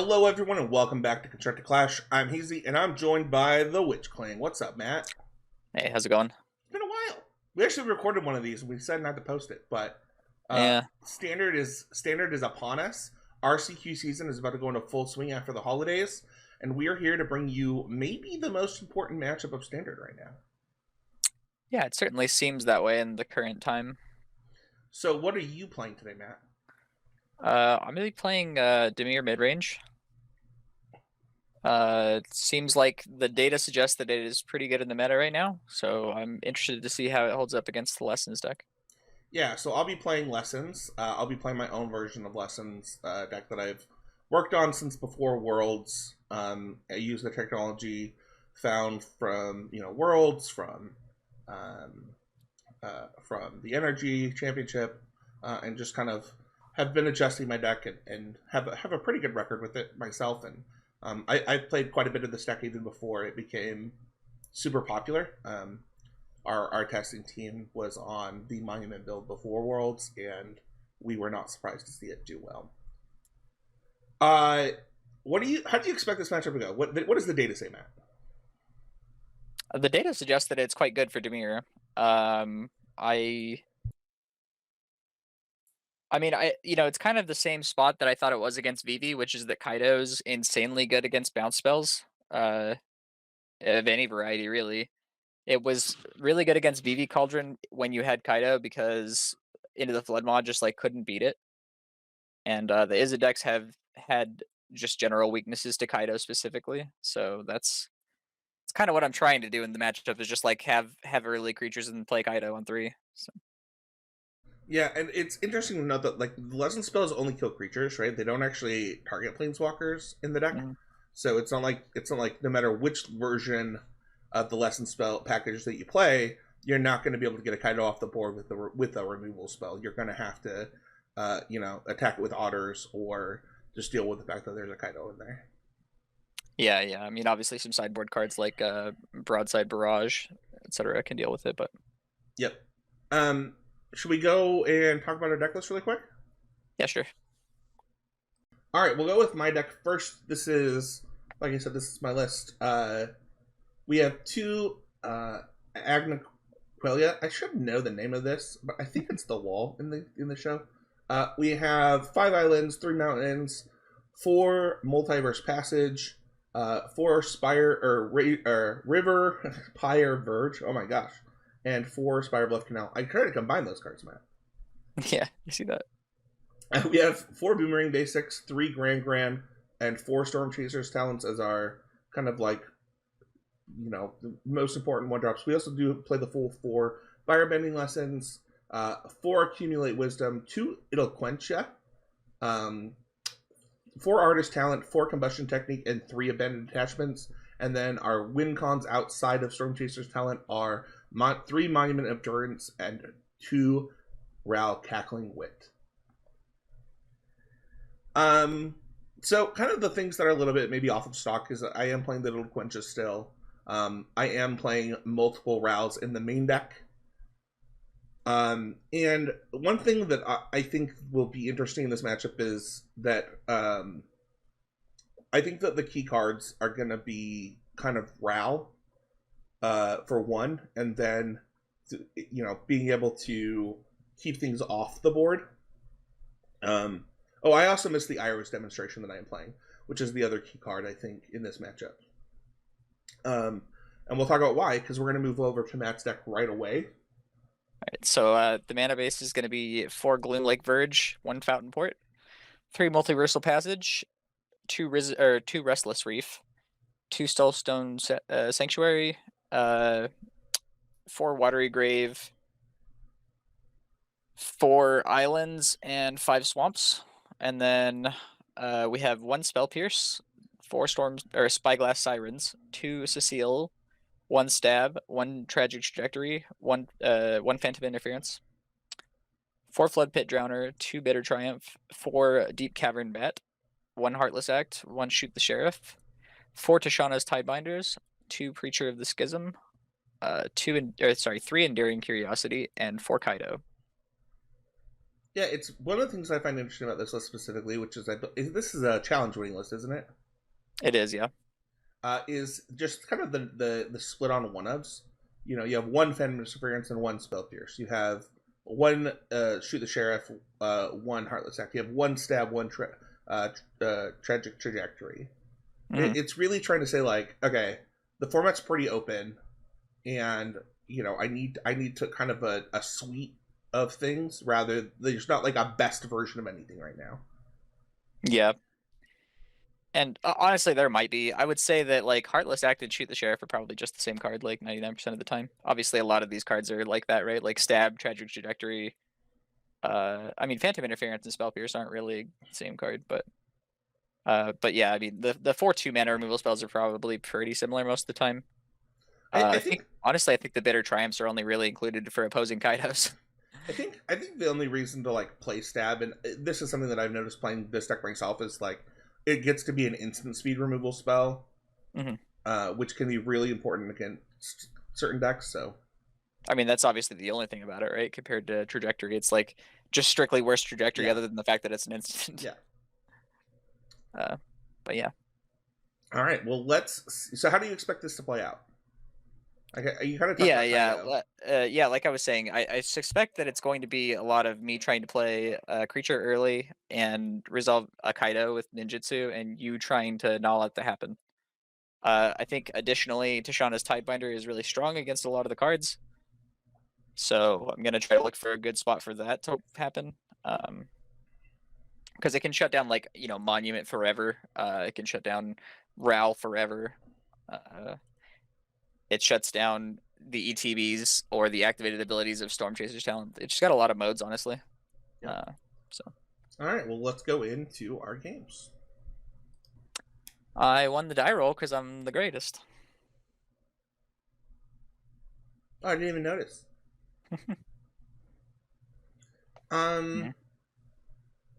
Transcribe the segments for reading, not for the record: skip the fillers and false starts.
Hello, everyone, and welcome back to Constructed Clash. I'm Heezy, and I'm joined by the Witch Clan. What's up, Matt? Hey, how's it going? It's been a while. We actually recorded one of these, and we decided not to post it, but Yeah, standard is upon us. RCQ season is about to go into full swing after the holidays, and we are here to bring you maybe the most important matchup of standard right now. yeah, it certainly seems that way in the current time. So, what are you playing today, Matt? I'm gonna be playing Dimir midrange. It seems like the data suggests that it is pretty good in the meta right now, so I'm interested to see how it holds up against the Lessons deck. Yeah, so I'll be playing Lessons. I'll be playing my own version of Lessons deck that I've worked on since before Worlds. I use the technology found from Worlds, from the Energy Championship, and just kind of have been adjusting my deck and have a pretty good record with it myself. And I've played quite a bit of this deck even before it became super popular. Our testing team was on the Monument build before Worlds, and we were not surprised to see it do well. How do you expect this matchup to go? What does the data say, Matt? The data suggests that it's quite good for Dimir. I I mean, it's kind of the same spot that I thought it was against Vivi, which is that Kaido's insanely good against bounce spells, of any variety, really. It was really good against Vivi Cauldron when you had Kaido because Into the Flood mod just like couldn't beat it. And the Izzet decks have had just general weaknesses to Kaido specifically. So it's kind of what I'm trying to do in the matchup is just like have early creatures and play Kaido on 3. So Yeah, and it's interesting to note that like the lesson spells only kill creatures, right? They don't actually target planeswalkers in the deck. mhm. So it's not like no matter which version of the lesson spell package that you play, you're not going to be able to get a Kaido off the board with a removal spell. You're going to have to, attack it with otters or just deal with the fact that there's a Kaido in there. Yeah. I mean, obviously some sideboard cards like Broadside Barrage, etc. can deal with it, but Yep. Um, should we go and talk about our deck list really quick? yeah, sure. All right, we'll go with my deck first. This is, like I said, this is my list. We have two Agna Quelia. I should know the name of this, but I think it's the wall in the show. We have 5 islands, 3 mountains, 4 multiverse passage, 4 spire or river pyre verge. Oh my gosh, and 4 spire bluff canal. I try to combine those cards, Matt. Yeah, you see that. We have 4 boomerang basics, 3 grand, and 4 storm chasers talents as our kind of like the most important 1 drops. We also do play the full 4 firebending lessons, 4 accumulate wisdom, 2 eloquentia, um, 4 artist talent, 4 combustion technique, and 3 abandoned attachments. And then our win cons outside of storm chasers talent are 3 monument of endurance and 2 Ral cackling wit. So kind of the things that are a little bit maybe off of stock is I am playing the Little Quencha still. I am playing multiple Rows in the main deck. And one thing that I think will be interesting in this matchup is that I think that the key cards are going to be kind of Row for one, and then being able to keep things off the board. I also missed the Iris demonstration that I am playing, which is the other key card I think in this matchup. And we'll talk about why, because we're going to move over to Matt's deck right away. Alright, so the mana base is going to be 4 Gloom Lake Verge, 1 Fountain Port, 3 Multiversal Passage, 2 Restless Reef, 2 Stone Sanctuary, 4 Watery Grave, 4 Islands, and 5 Swamps. And then we have 1 Spell Pierce, 4 Spyglass Sirens, 2 Cecile, 1 Stab, 1 Tragic Trajectory, 1 Phantom Interference, 4 Flood Pit Drowner, 2 Bitter Triumph, 4 Deep Cavern Bat, 1 Heartless Act, 1 Shoot the Sheriff, 4 Tashana's Tidebinders, 2 Preacher of the Schism, 3 Enduring Curiosity, and 4 Kaido. Yeah, it's one of the things I find interesting about this list specifically, which is this is a challenge winning list, isn't it? It is, yeah. Is just kind of the split on one ofs. You know, you have one Phantom Interference and one Spell Pierce. You have one Shoot the Sheriff, one Heartless Act. You have one Stab, one Tragic Trajectory. Mm. It's really trying to say like, okay, the format's pretty open, and you know, I need to kind of a suite of things rather. There's not like a best version of anything right now. Yeah. And honestly, there might be. I would say that like Heartless Act and Shoot the Sheriff are probably just the same card, like 99% of the time. Obviously, a lot of these cards are like that, right? Like Stab, Tragic Trajectory. I mean, Phantom Interference and Spell Pierce aren't really the same card, but yeah, I mean, the 4/2 mana removal spells are probably pretty similar most of the time. I I think think honestly, I think the Bitter Triumphs are only really included for opposing Kaidos. I think the only reason to like play Stab, and this is something that I've noticed playing this deck myself, is like it gets to be an instant speed removal spell, Hmm. which can be really important against certain decks. So I mean, that's obviously the only thing about it, right? Compared to Trajectory, it's like just strictly worse Trajectory, yeah, other than the fact that it's an instant. yeah. Uh, but yeah. All right. Well, let's. So, how do you expect this to play out? You kind of talked Yeah, about yeah, Kaido. yeah. Like I was saying, I suspect that it's going to be a lot of me trying to play a creature early and resolve a Kaido with ninjutsu, and you trying to not let that happen. I think additionally, Tishana's Tidebinder is really strong against a lot of the cards, so I'm gonna try to look for a good spot for that to happen. Because it can shut down like Monument forever. It can shut down Ral forever. Uh, it shuts down the ETBs or the activated abilities of Storm Chaser's talent. It's just got a lot of modes, honestly. Yep. Uh, so All right. Well, let's go into our games. I won the die roll because I'm the greatest. Oh, I didn't even notice. Um. Yeah,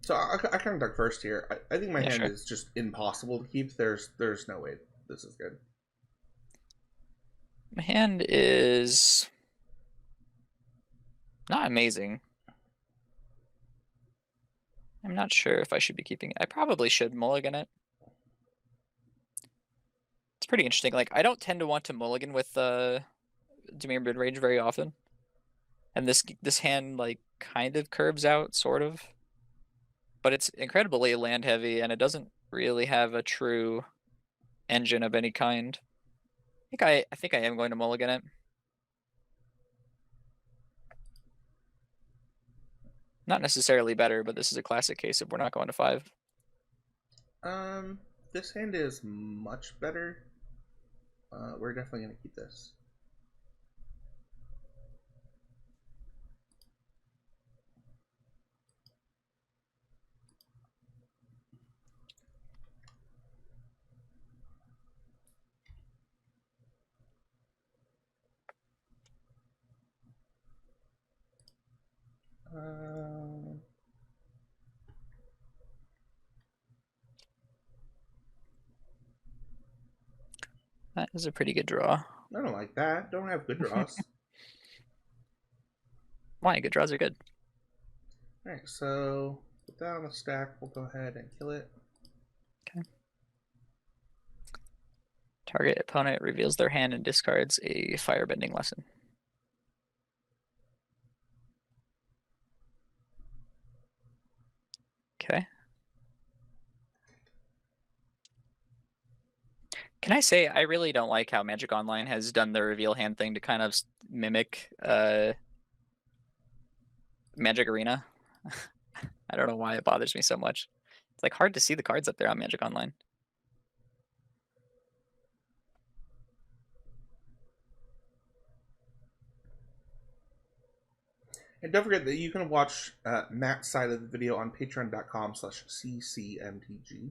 So I kind of dug first here. I think my yeah, hand sure. is just impossible to keep. There's no way this is good. My hand is not amazing. I'm not sure if I should be keeping it. I probably should mulligan it. It's pretty interesting. Like I don't tend to want to mulligan with Dimir mid-range very often. And this hand like kind of curves out, sort of. But it's incredibly land heavy and it doesn't really have a true engine of any kind. I think I am going to mulligan it. Not necessarily better, but this is a classic case of we're not going to 5. Um. This hand is much better. We're definitely gonna keep this. Um. That is a pretty good draw. I don't like that. Don't have good draws. Why? Good draws are good. All right. So put that on the stack. We'll go ahead and kill it. Okay. Target opponent reveals their hand and discards a firebending lesson. Okay. Can I say I really don't like how Magic Online has done the reveal hand thing to kind of mimic Magic Arena? I don't know why it bothers me so much. It's like hard to see the cards up there on Magic Online. And don't forget that you can watch Matt's side of the video on patreon.com/ccmtg.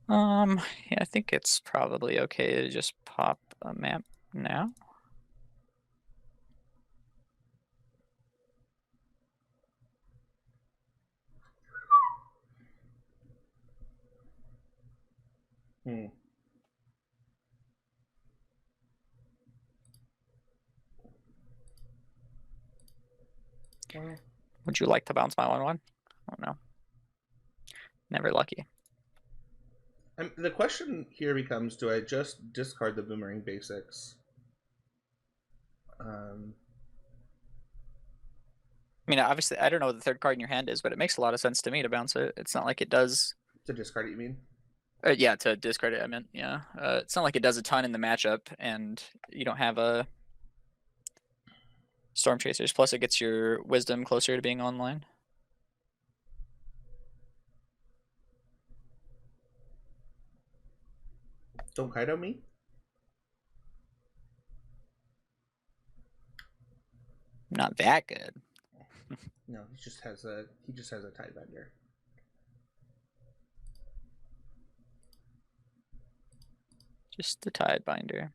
Yeah, I think it's probably okay to just pop a map now. Hmm. Well, Would you like to bounce my 1/1? I don't know. Never lucky. the question here becomes: do I just discard the boomerang basics? Um, I mean, obviously, I don't know what the third card in your hand is, but it makes a lot of sense to me to bounce it. It's not like it does. to discard it, you mean? Yeah, to discard it, I meant. Yeah. It's not like it does a ton in the matchup, and you don't have a Storm Chasers. Plus, it gets your Wisdom closer to being online. Don't Kaido me? Not that good. No, he just has a Tidebender. Just the Tidebinder.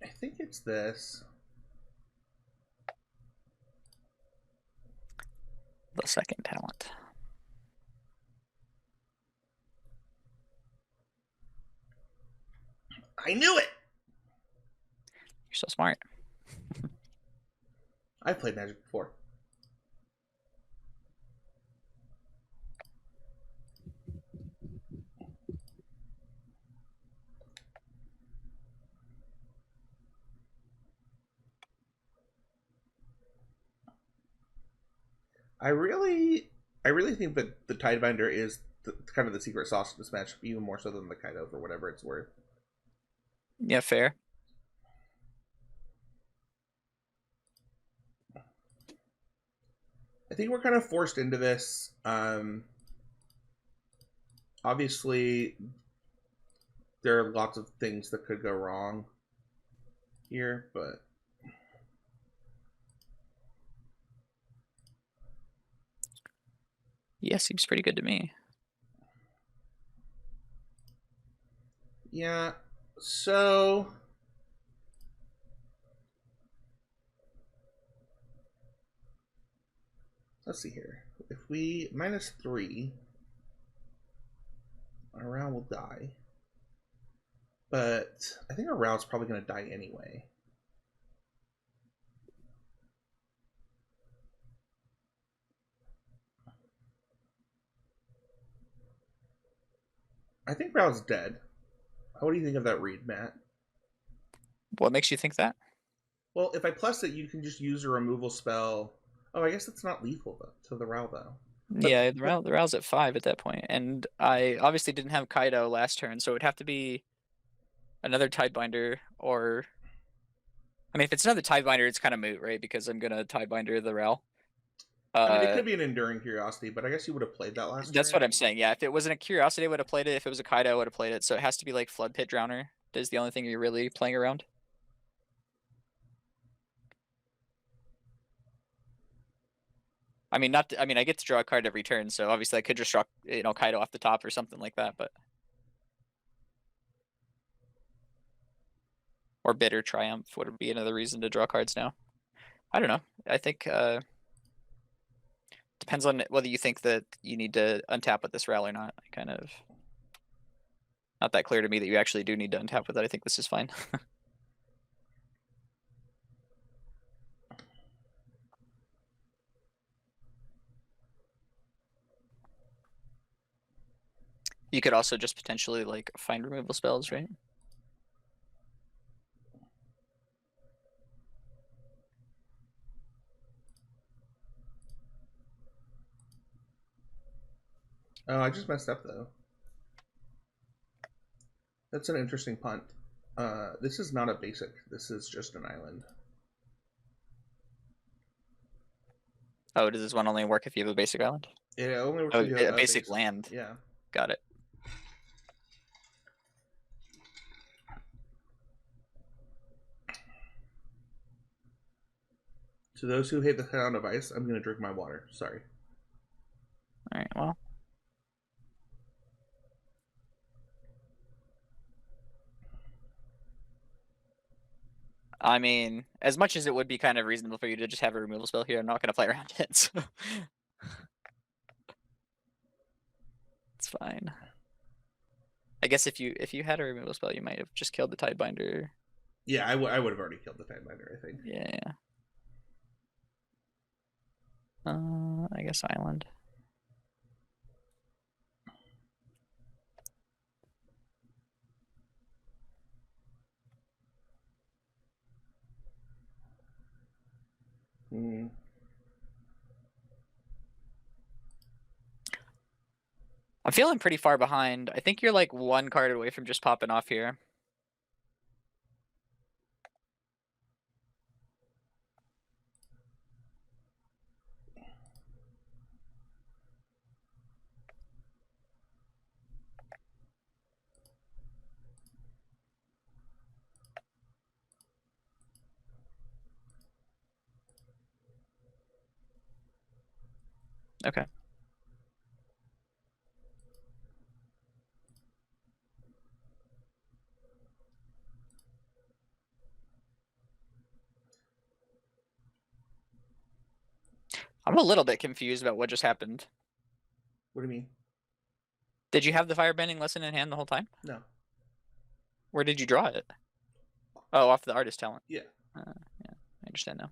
I think it's this. The second talent. I knew it! You're so smart. I've played Magic before. I really think that the Tidebinder is kind of the secret sauce of this match, even more so than the Kaido for whatever it's worth. Yeah, fair. I think we're kind of forced into this. Obviously, there are lots of things that could go wrong here, but Yeah, seems pretty good to me. yeah. So let's see here. If we -3, our round will die. But I think our round's probably going to die anyway. I think round's dead. What do you think of that read, Matt? What makes you think that? Well, if I plus it, you can just use a removal spell. Oh, I guess it's not lethal though, to the Rao though. Yeah, the Rao's at 5 at that point, and I obviously didn't have Kaido last turn, so it would have to be another Tidebinder, or I mean, if it's another Tidebinder, it's kind of moot, right? Because I'm gonna Tidebinder the Rao. I mean, it could be an enduring curiosity, but I guess you would have played that last That's turn. what I'm saying. Yeah, if it wasn't a Curiosity, I would have played it. If it was a Kaido, I would have played it. So it has to be like Flood Pit Drowner is the only thing you're really playing around. I mean, not. I mean, I get to draw a card every turn, so obviously I could just draw, Kaido off the top or something like that, but or Bitter Triumph would be another reason to draw cards now. I don't know. I think depends on whether you think that you need to untap with this Ral or not. Kind of not that clear to me that you actually do need to untap with it. I think this is fine. You could also just potentially like find removal spells, right? Oh, I just messed up though. That's an interesting punt. This is not a basic. This is just an island. Oh, does this one only work if you have a basic island? It only works Oh, if you have a a basic land. Yeah. Got it. To those who hate the sound of ice, I'm going to drink my water. Sorry. All right. Well, I mean, as much as it would be kind of reasonable for you to just have a removal spell here, I'm not going to play around it. So. fine. I guess if you had a removal spell, you might have just killed the Tidebinder. Yeah, I would have already killed the Tidebinder, I think. Yeah. I guess Island. Hmm. I'm feeling pretty far behind. I think you're like one card away from just popping off here. Okay. I'm a little bit confused about what just happened. What do you mean? Did you have the Firebending lesson in hand the whole time? No. Where did you draw it? Oh, off the artist talent. Yeah. Yeah, I understand now.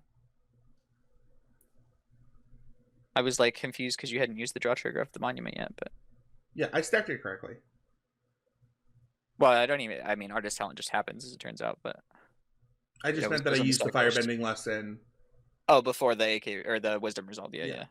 I was like confused because you hadn't used the draw trigger of the monument yet, but Yeah, I stacked it correctly. well, I mean, artist talent just happens as it turns out, but I just it was, meant that I on the used the stack list. Firebending lesson. Oh, before the AK or the wisdom result. Yeah, Yeah. yeah.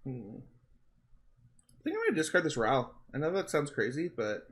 I think I'm gonna discard this Ral. I know that sounds crazy, but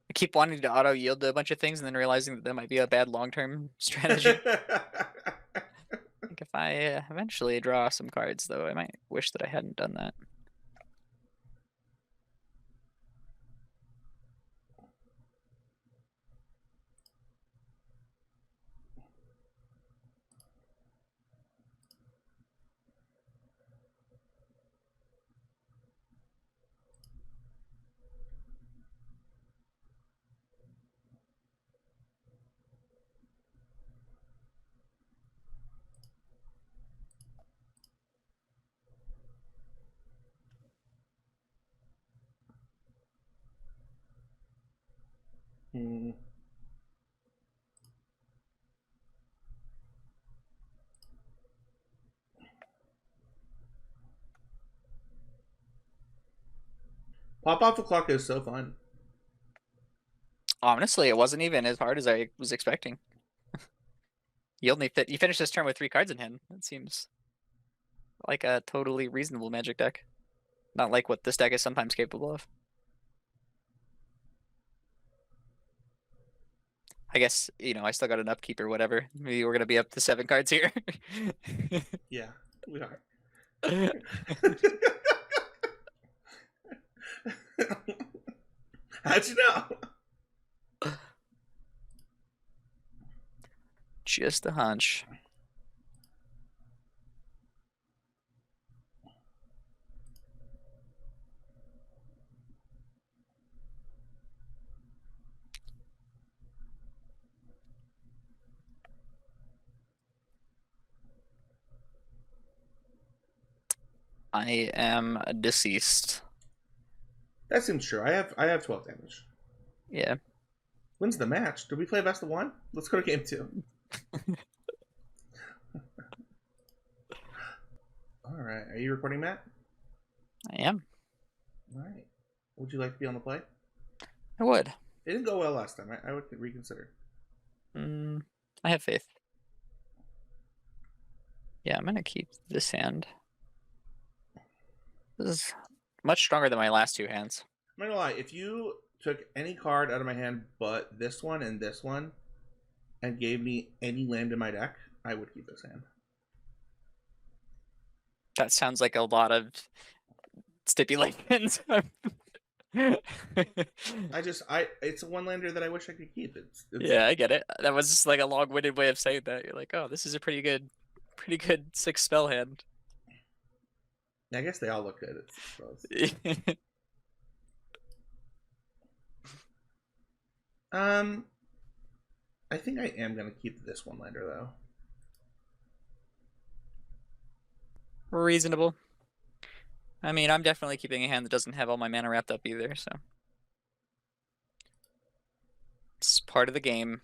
I keep wanting to auto yield to a bunch of things and then realizing that might be a bad long-term strategy. I think if I eventually draw some cards, though, I might wish that I hadn't done that. Pop off the clock is so fun. Honestly, it wasn't even as hard as I was expecting. You finished this turn with 3 cards in hand. That seems like a totally reasonable Magic deck. Not like what this deck is sometimes capable of. I guess, I still got an upkeep or whatever. Maybe we're gonna be up to 7 cards here. Yeah, we are. How'd you know? Just a hunch. I am deceased. That seems true. I have 12 damage. Yeah. When's the match? Did we play best of one? Let's go to game 2. All right. Are you recording, Matt? I am. All right. Would you like to be on the play? I would. It didn't go well last time. I would reconsider. I have faith. Yeah, I'm gonna keep this hand. This is much stronger than my last two hands. I'm not gonna lie, if you took any card out of my hand but this one and gave me any land in my deck, I would keep this hand. That sounds like a lot of stipulations. It's a one lander that I wish I could keep. It's Yeah, I get it. That was just like a long-winded way of saying that. You're like, oh, this is a pretty good 6 spell hand. I guess they all look good. I think I am gonna keep this one lander though. Reasonable. I mean, I'm definitely keeping a hand that doesn't have all my mana wrapped up either, so. It's part of the game.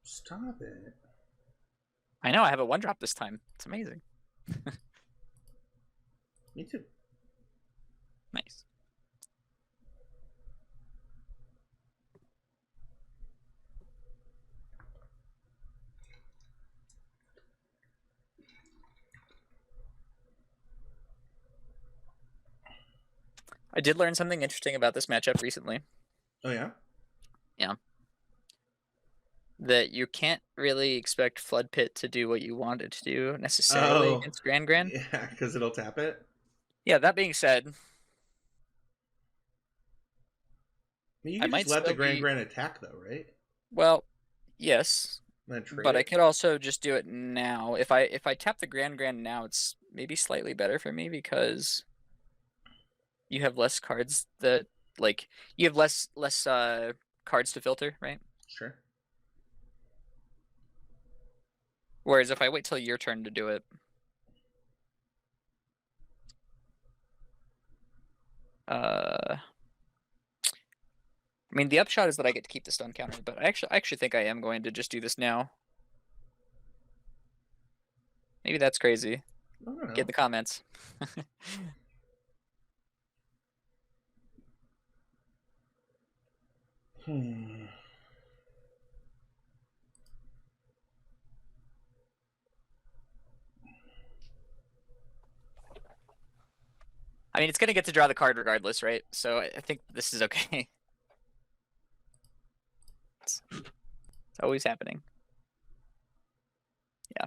Stop it. I know, I have a 1-drop this time. It's amazing. Me too. Nice. I did learn something interesting about this matchup recently. Oh yeah? Yeah. That you can't really expect Flood Pit to do what you want it to do necessarily against Grand Grand. Yeah, because it'll tap it. Yeah, that being said, I mean, you can just let the Grand Grand attack though, right? Well, yes. But I it. could also just do it now. If I tap the Grand Grand now, it's maybe slightly better for me because you have less cards that like you have less cards to filter, right? Sure. Whereas if I wait till your turn to do it, I mean the upshot is that I get to keep the stun counter, but I actually think I am going to just do this now. Maybe that's crazy. Get in the comments. I mean, it's gonna get to draw the card regardless, right? So I think this is okay. It's always happening. Yeah.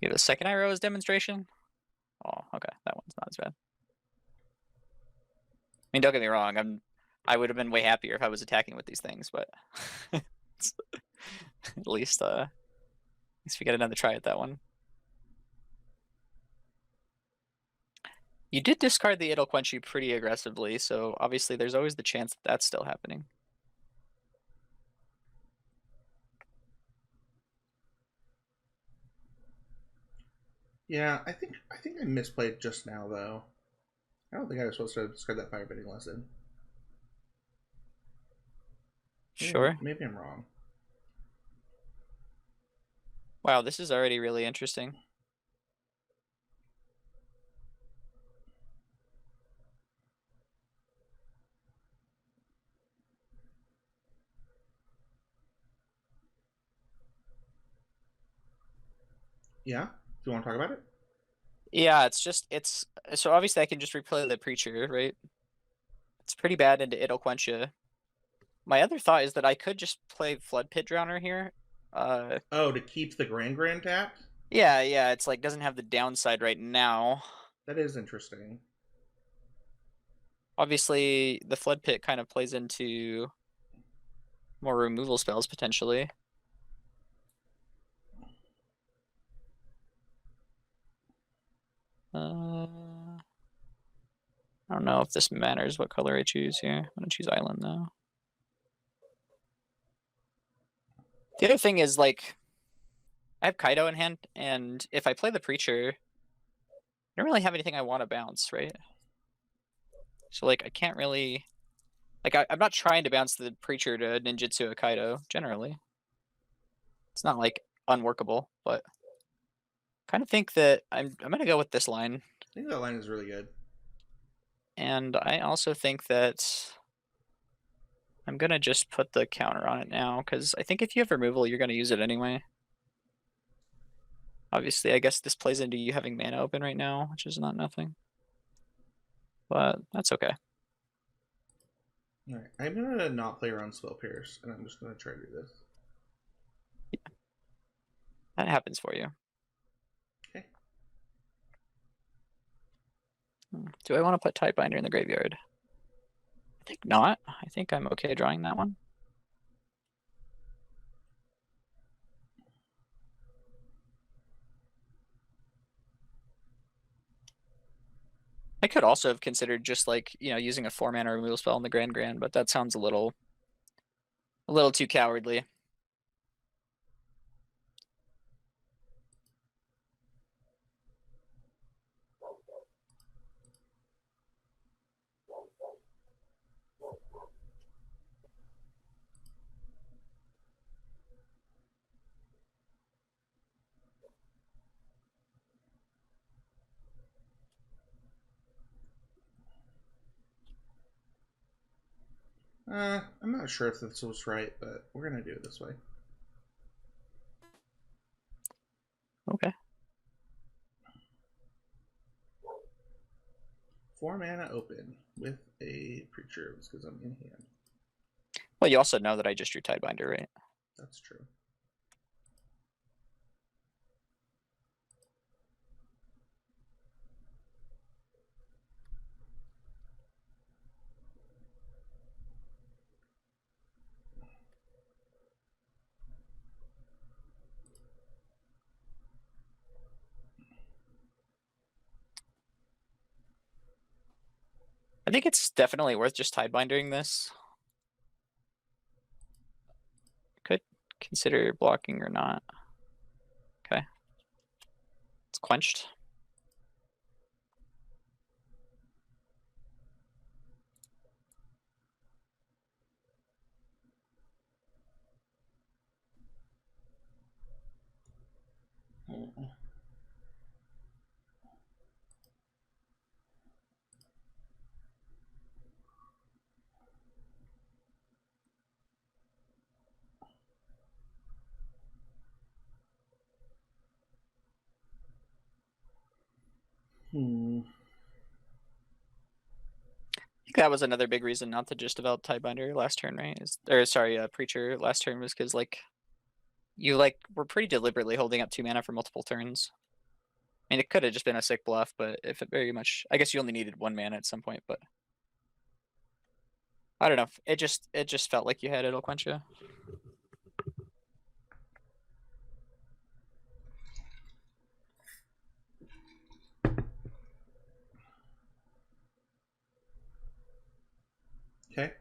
You have a second Iroha's demonstration? Oh, okay. That one's not as bad. I mean, don't get me wrong. I would have been way happier if I was attacking with these things, but at least we get another try at that one. You did discard the It'll Quench You pretty aggressively, so obviously there's always the chance that that's still happening. Yeah, I think I misplayed just now though. I don't think I was supposed to discard that firebending lesson. Sure. Maybe I'm wrong. Wow, this is already really interesting. Yeah? Do you want to talk about it? Yeah, it's so obviously I can just replay the Preacher, right? It's pretty bad into It'll Quench You. My other thought is that I could just play Flood Pit Drowner here. Oh, to keep the Grand Grand tapped? Yeah, it's like doesn't have the downside right now. That is interesting. Obviously, the Flood Pit kind of plays into more removal spells potentially. I don't know if this matters what color I choose here. I'm gonna choose Island though. The other thing is like I have Kaido in hand, and if I play the Preacher, I don't really have anything I want to bounce, right? So like I can't really like I'm not trying to bounce the Preacher to ninjutsu a Kaido generally. It's not like unworkable, but kind of think that I'm gonna go with this line. I think that line is really good. And I also think that I'm gonna just put the counter on it now, because I think if you have removal, you're gonna use it anyway. Obviously, I guess this plays into you having mana open right now, which is not nothing. But that's okay. All right, I'm gonna not play around Spell Pierce, and I'm just gonna try to do this. That happens for you. Okay. Do I want to put Tidebinder in the graveyard? I think not. I think I'm okay drawing that one. I could also have considered just like, using a 4-mana removal spell in the Grand, but that sounds a little too cowardly. I'm not sure if this was right, but we're gonna do it this way. Okay. 4 mana open with a Preacher because I'm in hand. Well, you also know that I just drew Tidebinder, right? That's true. I think it's definitely worth just Tidebindering this. Could consider blocking or not. Okay. It's quenched. Hmm. I think that was another big reason not to just develop Tidebinder last turn, right? Or sorry, Preacher last turn was because like you were pretty deliberately holding up 2 mana for multiple turns. I mean, it could have just been a sick bluff, but if it very much, I guess you only needed 1 mana at some point, but I don't know. It just felt like you had it'll quench you. Okay.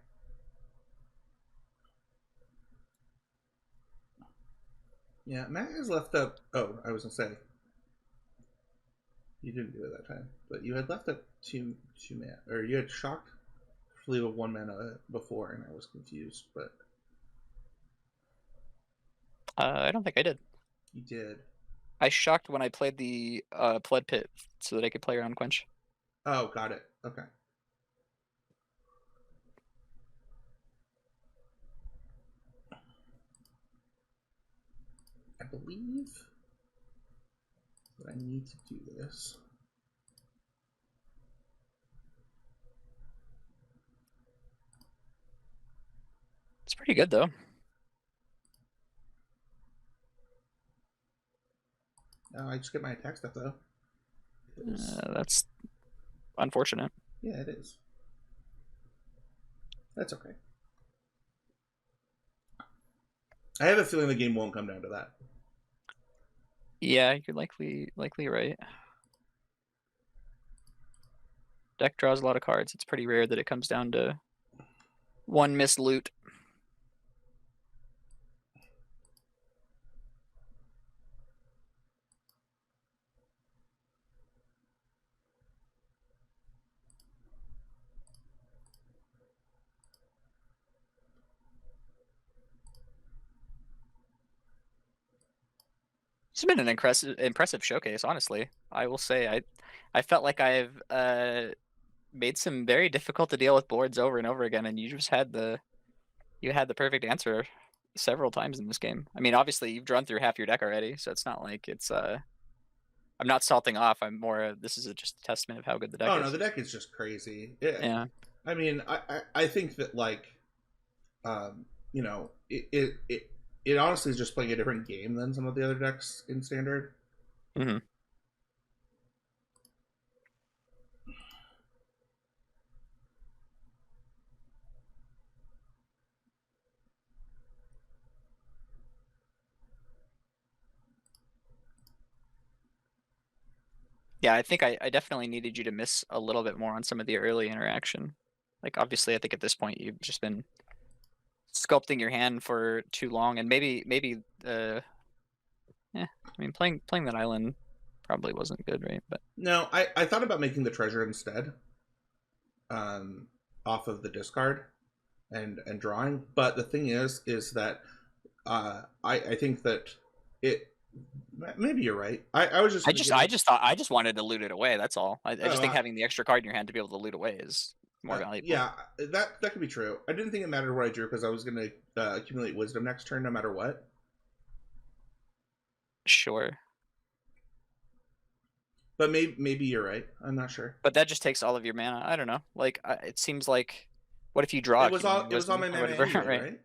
Yeah, Matt has left up. Oh, I was gonna say you didn't do it that time, but you had left up two mana, or you had shocked Flea with 1 mana before, and I was confused. But I don't think I did. you did. I shocked when I played the Flood Pit so that I could play around Quench. Oh, got it. Okay. I believe that I need to do this. It's pretty good though. I just get my attack stuff though. That's unfortunate. Yeah, it is. That's okay. I have a feeling the game won't come down to that. Yeah, you're likely right. Deck draws a lot of cards. It's pretty rare that it comes down to one missed loot. It's been an impressive showcase, honestly. I will say I felt like I've made some very difficult to deal with boards over and over again, and you had the perfect answer several times in this game. I mean, obviously you've drawn through half your deck already, so it's not like it's I'm not salting off. I'm more this is just a testament of how good the deck Oh no, is. the deck is just crazy. Yeah, Yeah. I mean, I think that like, you know, it honestly is just playing a different game than some of the other decks in standard. Hmm. Yeah, I think I definitely needed you to miss a little bit more on some of the early interaction. Like obviously, I think at this point you've just been sculpting your hand for too long, and maybe yeah, I mean playing that island probably wasn't good, right? But No, I thought about making the treasure instead, um, off of the discard and drawing. But the thing is that I think that it maybe you're right. I was just I gonna just give I it. just thought I just wanted to loot it away. That's all. I Oh, just think having the extra card in your hand to be able to loot away is more valuable. yeah, that could be true. I didn't think it mattered what I drew because I was gonna accumulate wisdom next turn no matter what. Sure, But maybe you're right. I'm not sure. but that just takes all of your mana. I don't know. Like it seems like, what if you draw accumulated It was all wisdom my or mana whatever, anyway, right? right?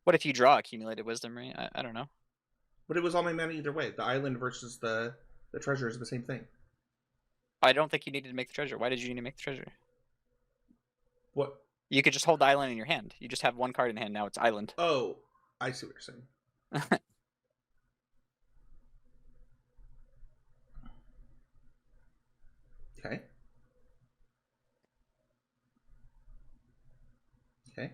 What if you draw accumulated wisdom, right? I don't know. But it was all my mana either way. The island versus the treasure is the same thing. I don't think you needed to make the treasure. Why did you need to make the treasure? What? You could just hold the island in your hand. You just have one card in hand now. It's island. Oh, I see what you're saying. Okay. Okay.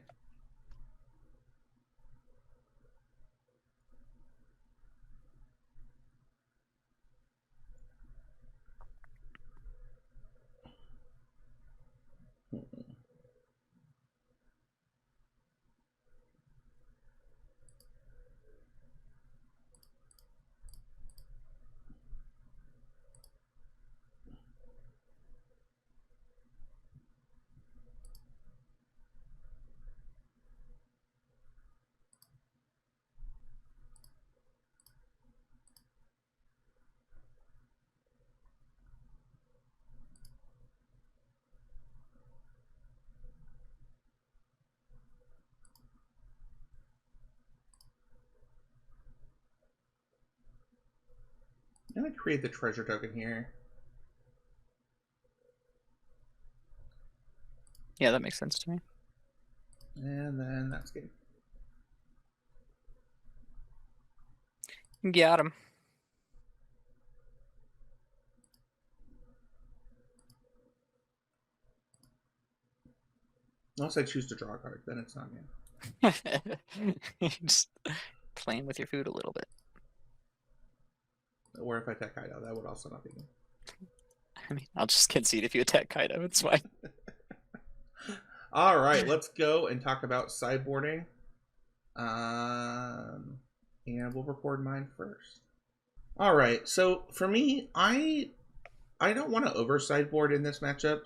I'm gonna create the treasure token here. Yeah, that makes sense to me. And then that's game. Got him. Unless I choose to draw a card, then it's not game. Just playing with your food a little bit. Or if I attack Kaido, that would also not be game. I mean, I'll just concede if you attack Kaido. It's fine. All right, let's go and talk about sideboarding. And we'll record mine first. All right, so for me, I don't want to over sideboard in this matchup.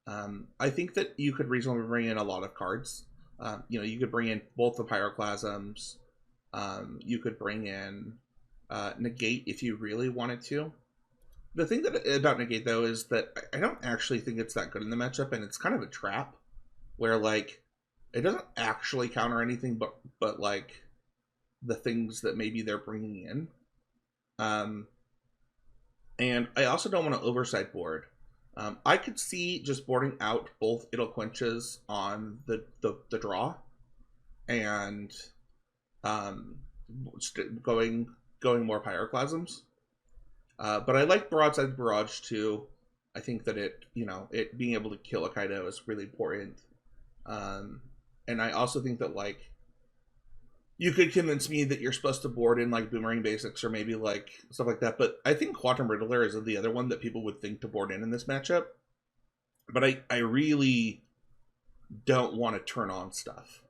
I think that you could reasonably bring in a lot of cards. You know, you could bring in both the Pyroclasms. You could bring in Negate if you really wanted to. The thing that about Negate though is that I don't actually think it's that good in the matchup, and it's kind of a trap where like it doesn't actually counter anything, but like the things that maybe they're bringing in. Um, and I also don't want to oversight board. I could see just boarding out both Idle Quenches on the draw and um, going more Pyroclasms. But I like Broadside Barrage too. I think that it being able to kill a Kaido is really important. And I also think that like you could convince me that you're supposed to board in like Boomerang Basics or maybe like stuff like that. But I think Quantum Riddler is the other one that people would think to board in this matchup. But I really don't want to turn on stuff.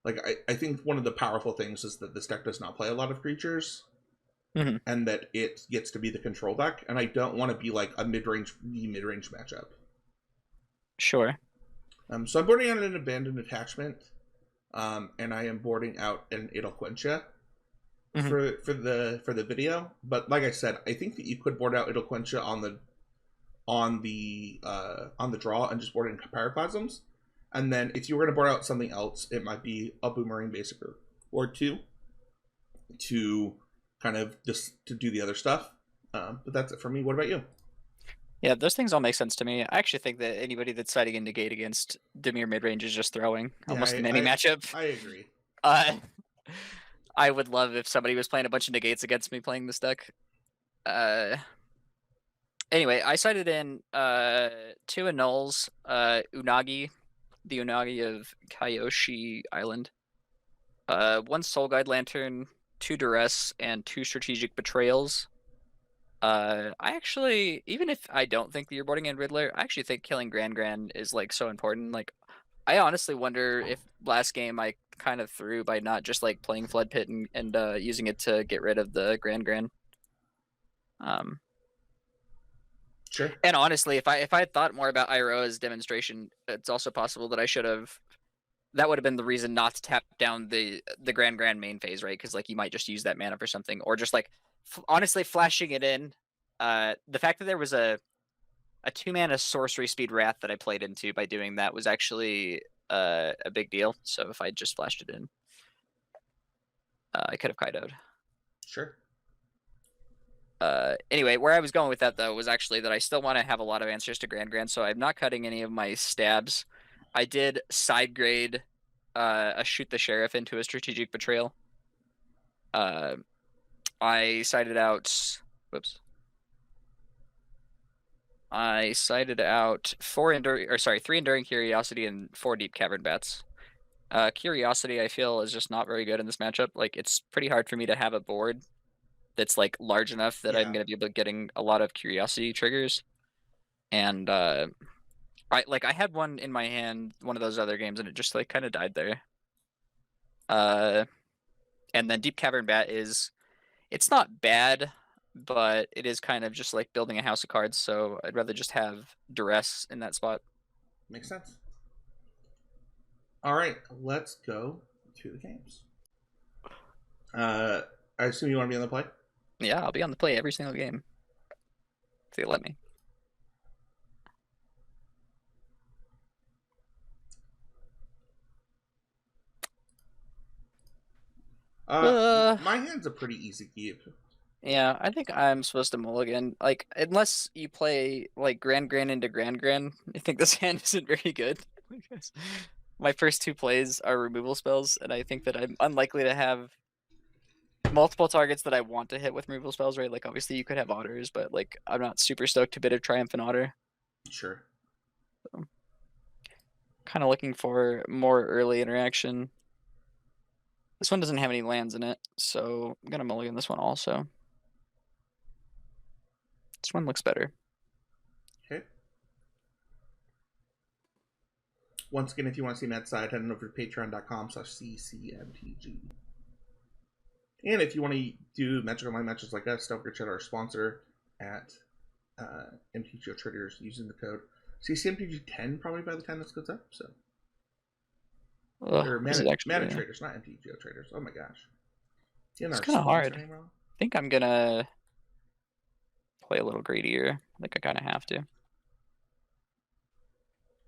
Like I think one of the powerful things is that this deck does not play a lot of creatures. Mhm. and that it gets to be the control deck, and I don't want to be like a mid-range matchup. Sure. So I'm boarding out an abandoned attachment, and I am boarding out an Idolquentia Mhm. for the video. But like I said, I think that you could board out Idolquentia on the draw and just board in Pyroclasms. And then if you were going to board out something else, it might be a Boomerang Basic or two to kind of just to do the other stuff. But that's it for me. What about you? Yeah, those things all make sense to me. I actually think that anybody that's siding in negate against Dimir midrange is just throwing Yeah, almost in any matchup. I agree. Uh, I would love if somebody was playing a bunch of negates against me playing this deck. Uh, anyway, I sided in two annuls, Unagi, the Unagi of Kyoshi Island, one Soul Guide Lantern, two Duress, and two Strategic Betrayals. I actually, even if I don't think that you're boarding in Riddler, I actually think killing Grand is like so important. Like, I honestly wonder if last game I kind of threw by not just like playing Flood Pit and using it to get rid of the Grand. Um, Sure. and honestly, if I had thought more about Iroha's demonstration, it's also possible that I should have. That would have been the reason not to tap down the Grand main phase, right? Because like you might just use that mana for something, or just like honestly flashing it in. The fact that there was a 2-mana sorcery speed wrath that I played into by doing that was actually a big deal. So if I just flashed it in, I could have Kaido'd. Sure. Anyway, where I was going with that though was actually that I still want to have a lot of answers to Grand, so I'm not cutting any of my stabs. I did side grade a shoot the sheriff into a strategic betrayal. I sided out. Whoops. I sided out three enduring curiosity and 4 deep cavern bats. Curiosity, I feel, is just not very good in this matchup. Like, it's pretty hard for me to have a board that's like large enough that I'm Yeah. gonna be able to getting a lot of curiosity triggers. And I had one in my hand one of those other games, and it just like kind of died there. Uh, and then Deep Cavern Bat it's not bad, but it is kind of just like building a house of cards. So I'd rather just have duress in that spot. Makes sense. All right, let's go to the games. I assume you want to be on the play. Yeah, I'll be on the play every single game if they let me. Uh, My hand's a pretty easy keep. yeah, I think I'm supposed to mulligan. Like, unless you play like Grand into Grand, I think this hand isn't very good. Because my first two plays are removal spells, and I think that I'm unlikely to have multiple targets that I want to hit with removal spells, right? Like, obviously, you could have otters, but like, I'm not super stoked to bid of Triumphant Otter. Sure. So, kind of looking for more early interaction. This one doesn't have any lands in it, so I'm gonna mulligan this one also. This one looks better. Okay. Once again, if you want to see Matt's side, head on over to patreon.com/ccmtg. And if you want to do Magic Online matches like us, don't forget our sponsor at MTGO Traders using the code CCMTG10 probably by the time this goes up. So, or This is actually Mana Traders, not MTGO Traders. Oh my gosh, it's kind of hard. I think I'm gonna play a little greedier. I think I kind of have to.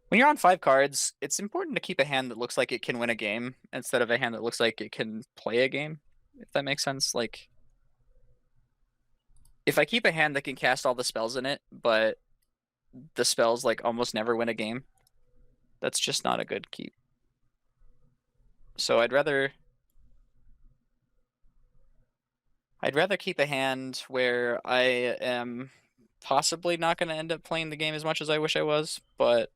When you're on 5 cards, it's important to keep a hand that looks like it can win a game instead of a hand that looks like it can play a game, if that makes sense. Like, if I keep a hand that can cast all the spells in it, but the spells like almost never win a game, that's just not a good keep. So I'd rather keep a hand where I am possibly not going to end up playing the game as much as I wish I was, but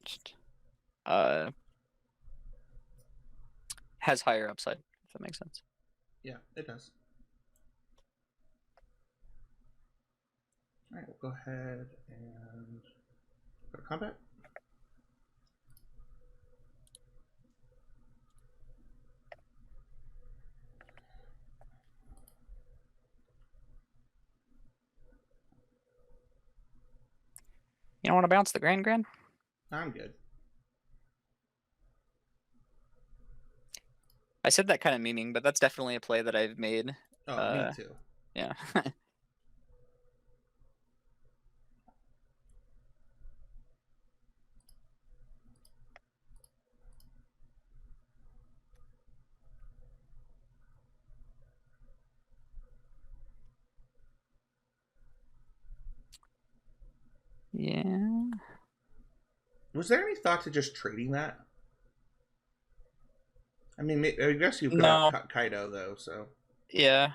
has higher upside, if that makes sense. Yeah, it does. All right, we'll go ahead and go to combat. don't want to bounce the Grand? I'm good. I said that kind of memeing, but that's definitely a play that I've made. Oh, me too. Yeah. Yeah. Was there any thought to just trading that? I mean, I guess you could No. out Kaido though. So Yeah.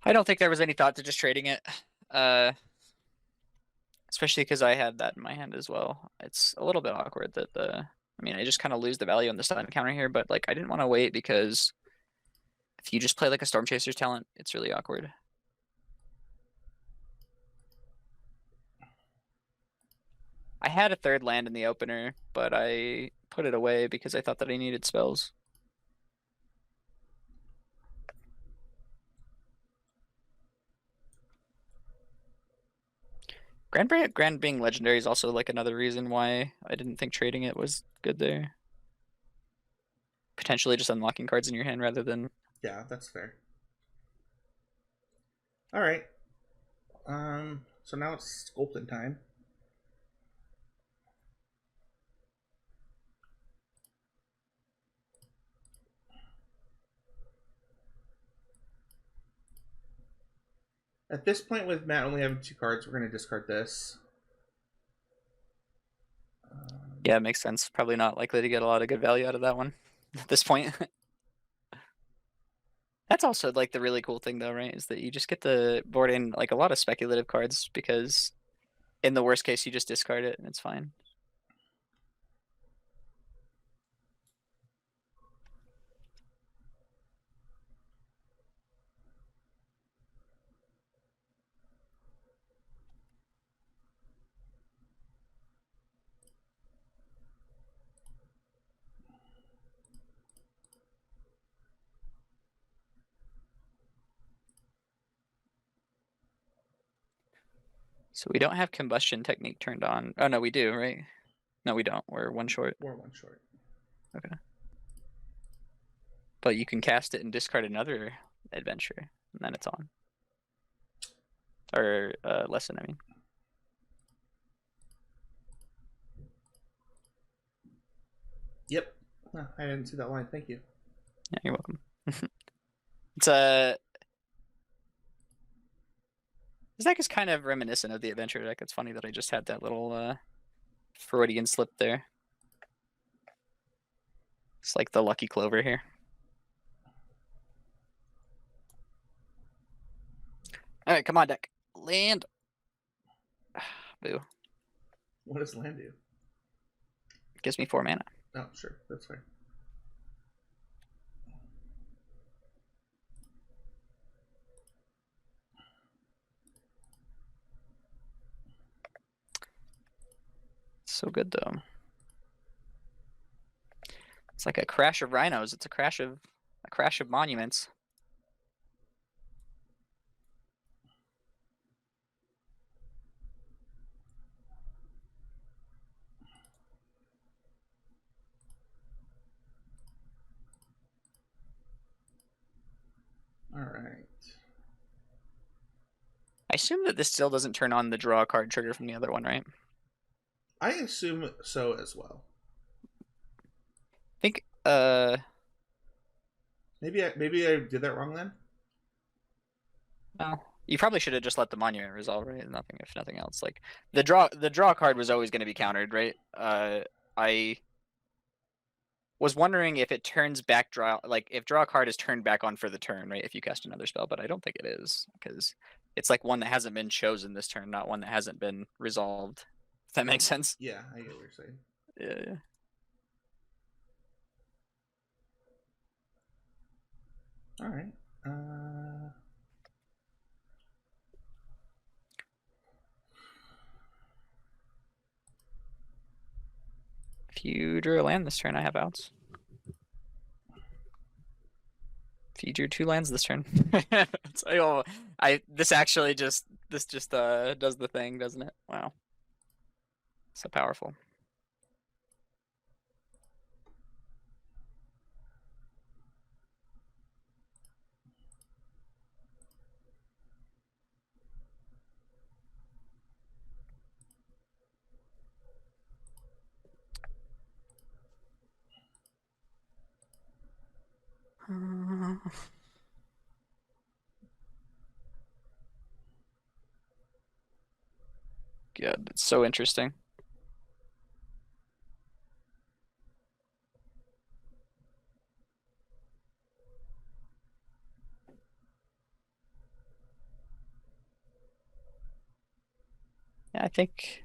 I don't think there was any thought to just trading it. Especially because I had that in my hand as well. It's a little bit awkward that I mean, I just kind of lose the value on the stun counter here, but like I didn't want to wait because if you just play like a Storm Chaser's talent, it's really awkward. I had a third land in the opener, but I put it away because I thought that I needed spells. Grand being legendary is also like another reason why I didn't think trading it was good there. Potentially just unlocking cards in your hand rather than. yeah, that's fair. All right. So now it's sculpting time. At this point, with Matt only having 2 cards, we're going to discard this. Yeah, it makes sense. Probably not likely to get a lot of good value out of that one at this point. That's also like the really cool thing though, right? Is that you just get to board in like a lot of speculative cards because in the worst case you just discard it and it's fine. So we don't have combustion technique turned on. Oh no, we do, right? No, we don't. We're one short. We're 1 short. Okay. But you can cast it and discard another adventure, and then it's on. Or lesson, I mean. Yep. Oh, I didn't see that line. Thank you. Yeah, you're welcome. It's this deck is kind of reminiscent of the adventure deck. It's funny that I just had that little Freudian slip there. It's like the lucky clover here. All right, come on, deck. Land. Boo. What does land do? Gives me 4 mana. Oh, sure. That's fine. So good though. It's like a crash of rhinos. It's a crash of monuments. All right. I assume that this still doesn't turn on the draw card trigger from the other one, right? I assume so as well. I think maybe I did that wrong then. well, you probably should have just let the monument resolve, right? If nothing else. Like the draw card was always going to be countered, right? I was wondering if it turns back draw, like if draw card is turned back on for the turn, right? If you cast another spell, but I don't think it is because it's like one that hasn't been chosen this turn, not one that hasn't been resolved. If that makes sense. Yeah, I get what you're saying. Yeah. All right. If you drew a land this turn, I have outs. If you drew 2 lands this turn, this actually just This just does the thing, doesn't it? Wow. So powerful. Good. It's so interesting. Yeah, I think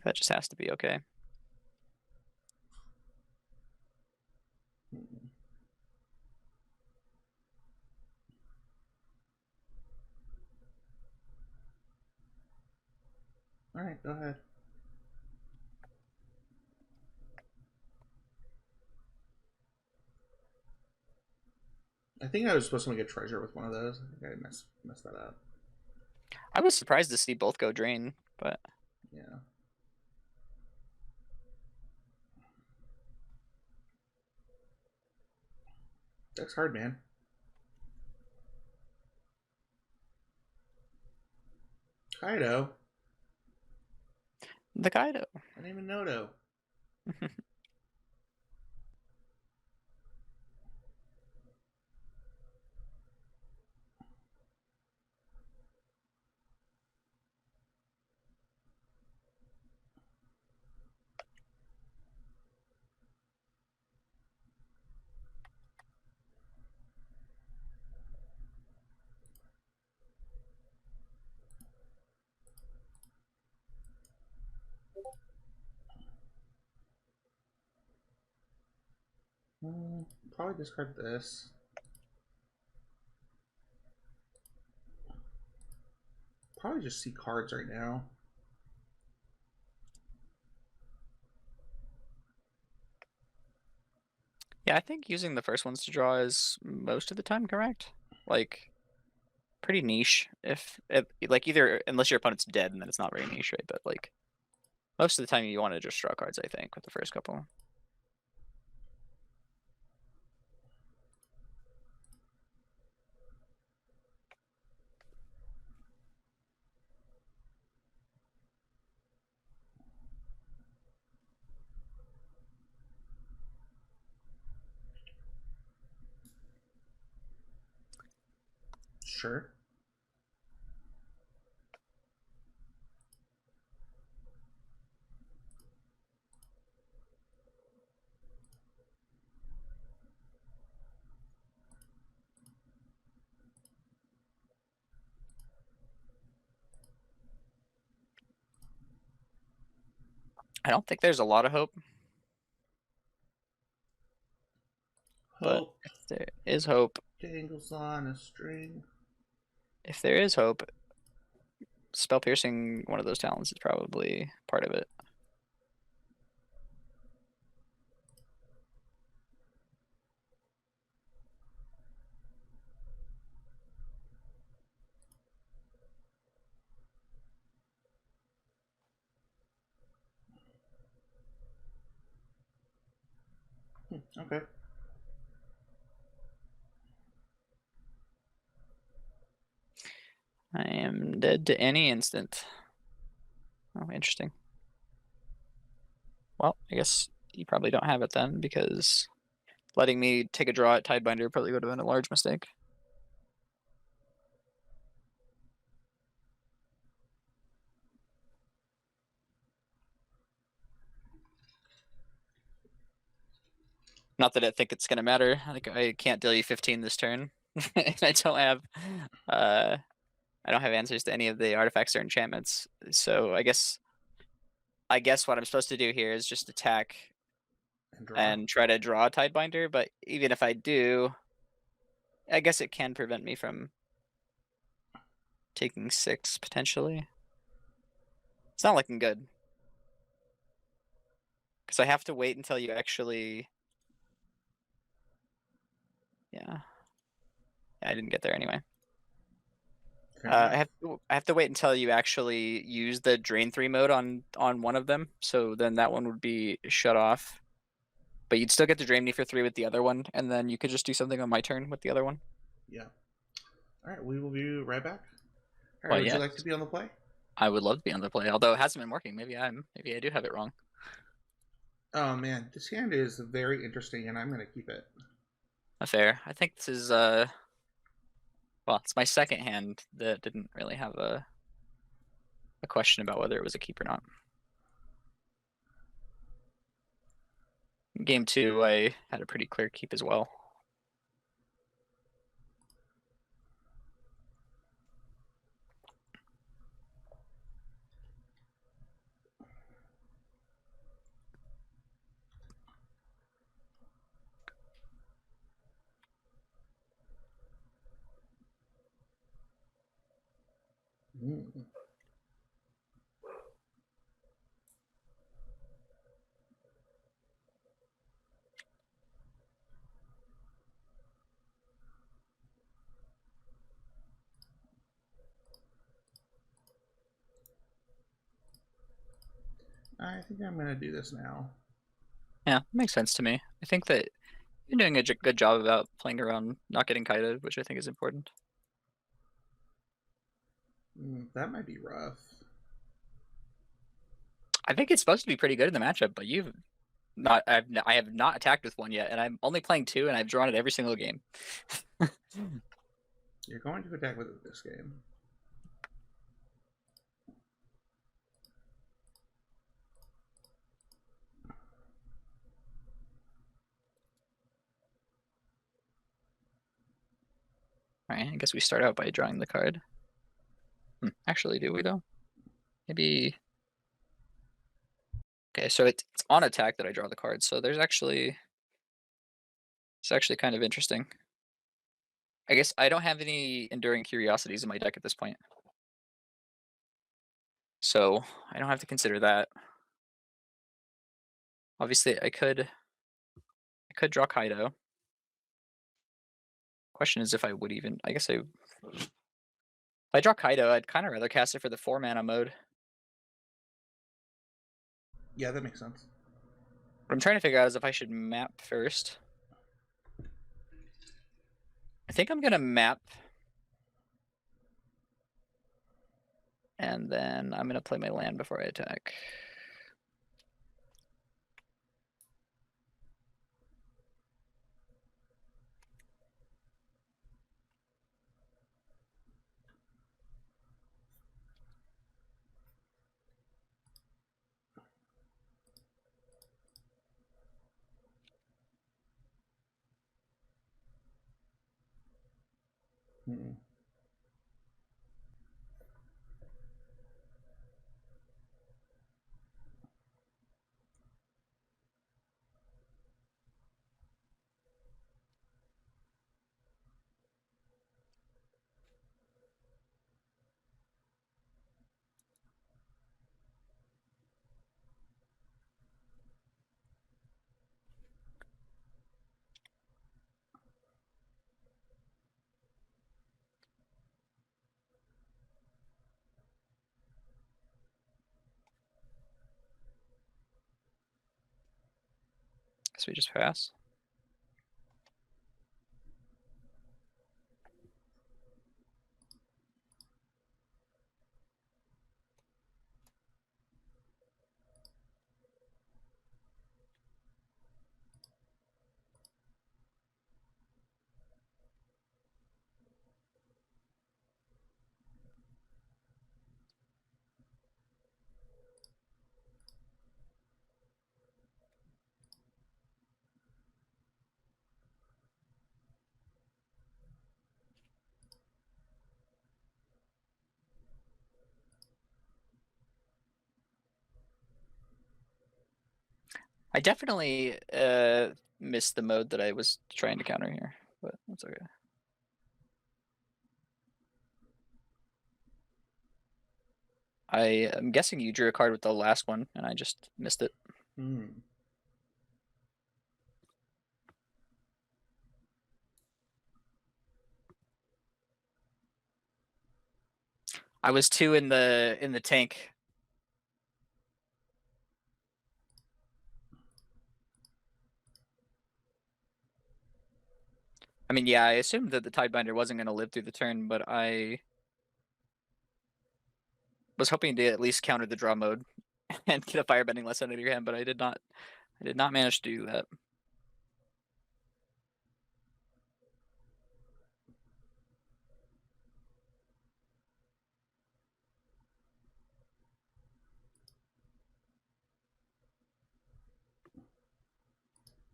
that just has to be okay. All right, go ahead. I think I was supposed to make a treasure with one of those. I think I messed that up. I was surprised to see both go drain, but Yeah. That's hard, man. Kaido. the Kaido. I didn't even know though. Probably discard this. Probably just see cards right now. Yeah, I think using the first ones to draw is most of the time correct. Like, pretty niche. If like either unless your opponent's dead and then it's not very niche, right? But like most of the time you want to just draw cards, I think, with the first couple. Sure. I don't think there's a lot of hope, but Hope if there is hope, dangles on a string. if there is hope, spell piercing, one of those talents, is probably part of it. Okay. I am dead to any instant. Oh, interesting. Well, I guess you probably don't have it then, because letting me take a draw at Tidebinder probably would have been a large mistake. Not that I think it's gonna matter. Like, I can't deal you 15 this turn. I don't have uh I don't have answers to any of the artifacts or enchantments. So I guess what I'm supposed to do here is just attack And draw. and try to draw a Tidebinder, but even if I do, I guess it can prevent me from taking 6 potentially. It's not looking good. Because I have to wait until you actually. Yeah. I didn't get there anyway. Fair enough. I have to wait until you actually use the Drain 3 mode on one of them, so then that one would be shut off. But you'd still get to Drain me for 3 with the other one, and then you could just do something on my turn with the other one. Yeah. All right, we will be right back. All right, Well, would you yeah, like to be on the play? I would love to be on the play, although it hasn't been working. Maybe I do have it wrong. Oh man, this hand is very interesting, and I'm gonna keep it. Fair. I think this is well, it's my second hand that didn't really have a question about whether it was a keep or not. Game 2, I had a pretty clear keep as well. Mm. I think I'm gonna do this now. Yeah, makes sense to me. I think that you're doing a good job about playing around not getting kited, which I think is important. That might be rough. I think it's supposed to be pretty good in the matchup, but you've not. I have not attacked with one yet, and I'm only playing 2, and I've drawn it every single game. You're going to attack with it this game. Alright, I guess we start out by drawing the card. Actually, do we though? Maybe. Okay, so it's on attack that I draw the card, so it's actually kind of interesting. I guess I don't have any Enduring Curiosities in my deck at this point, so I don't have to consider that. Obviously, I could draw Kaido. Question is if I would even. I guess if I draw Kaido, I'd kind of rather cast it for the 4-mana mode. Yeah, that makes sense. What I'm trying to figure out is if I should map first. I think I'm gonna map, and then I'm gonna play my land before I attack. Hmm. So we just pass. I definitely missed the mode that I was trying to counter here, but that's okay. I am guessing you drew a card with the last one, and I just missed it. Hmm. I was 2 in the tank. I mean, yeah, I assumed that the Tidebinder wasn't going to live through the turn, but I was hoping to at least counter the draw mode and get a firebending lesson out of your hand, but I did not. I did not manage to do that.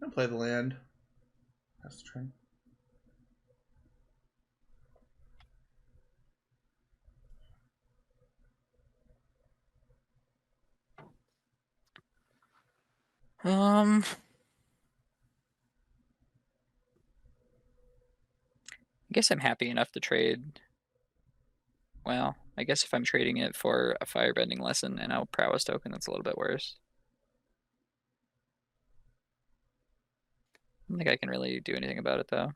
I'm gonna play the land. That's the turn. I guess I'm happy enough to trade. Well, I guess if I'm trading it for a firebending lesson and a prowess token, that's a little bit worse. I don't think I can really do anything about it though.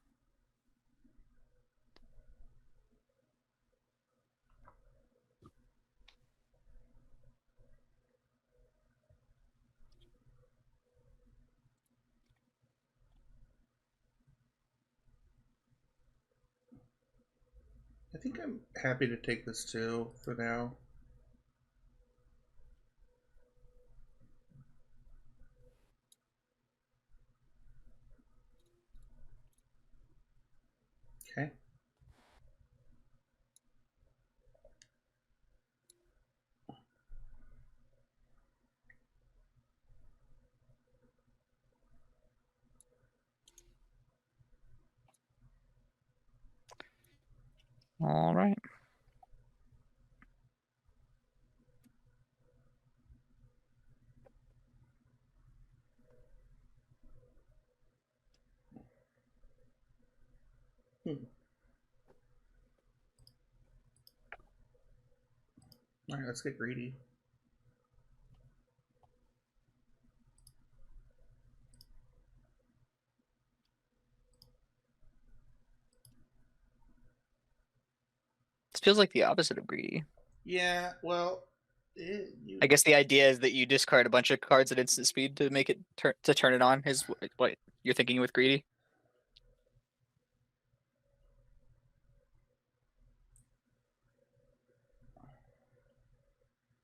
I think I'm happy to take this too for now. Okay. All right. Hmm. All right, let's get greedy. This feels like the opposite of greedy. Yeah, well, I guess the idea is that you discard a bunch of cards at instant speed to make it turn it on. Is what you're thinking with greedy?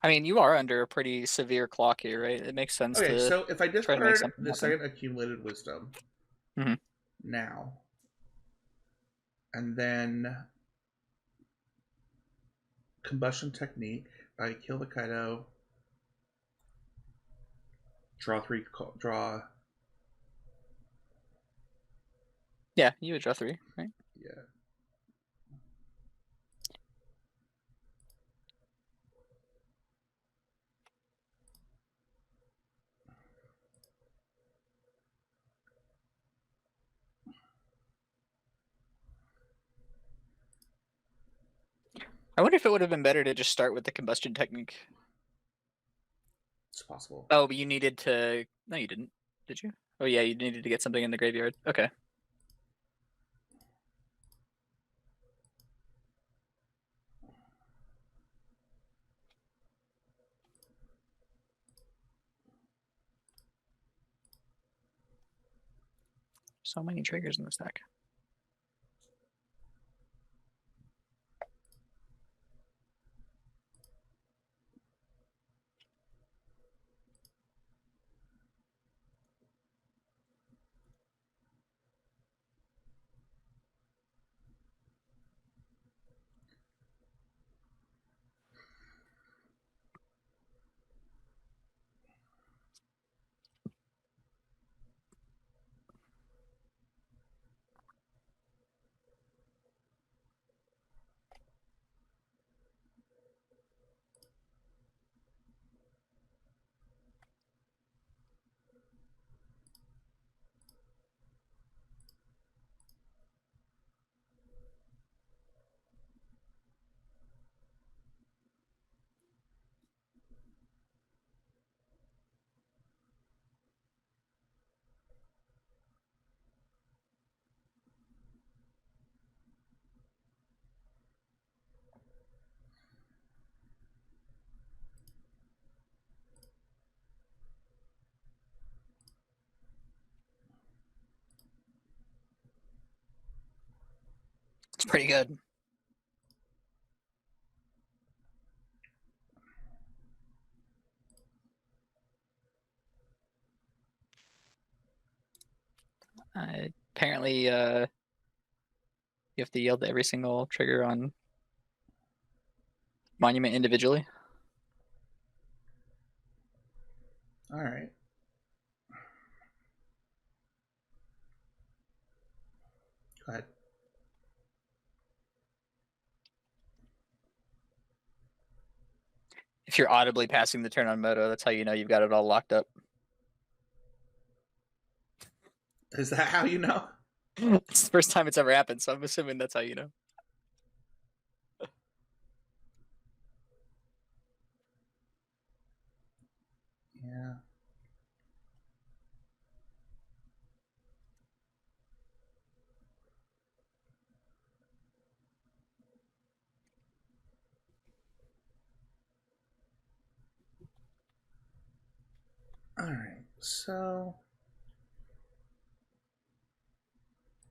I mean, you are under a pretty severe clock here, right? It makes sense okay. to So if I try to make discard something the happen. second accumulated wisdom Mhm. now, and then combustion technique, I kill the Kaido, draw three, draw. Yeah, you would draw 3, right? Yeah. I wonder if it would have been better to just start with the combustion technique. It's possible. Oh, but you needed to. No, you didn't. Did you? Oh yeah, you needed to get something in the graveyard. Okay. So many triggers in this deck. Pretty good. Apparently, you have to yield to every single trigger on Monument individually. All right. Go ahead. If you're audibly passing the turn on Moto, that's how you know you've got it all locked up. Is that how you know? It's the first time it's ever happened, so I'm assuming that's how you know. Yeah. All right. So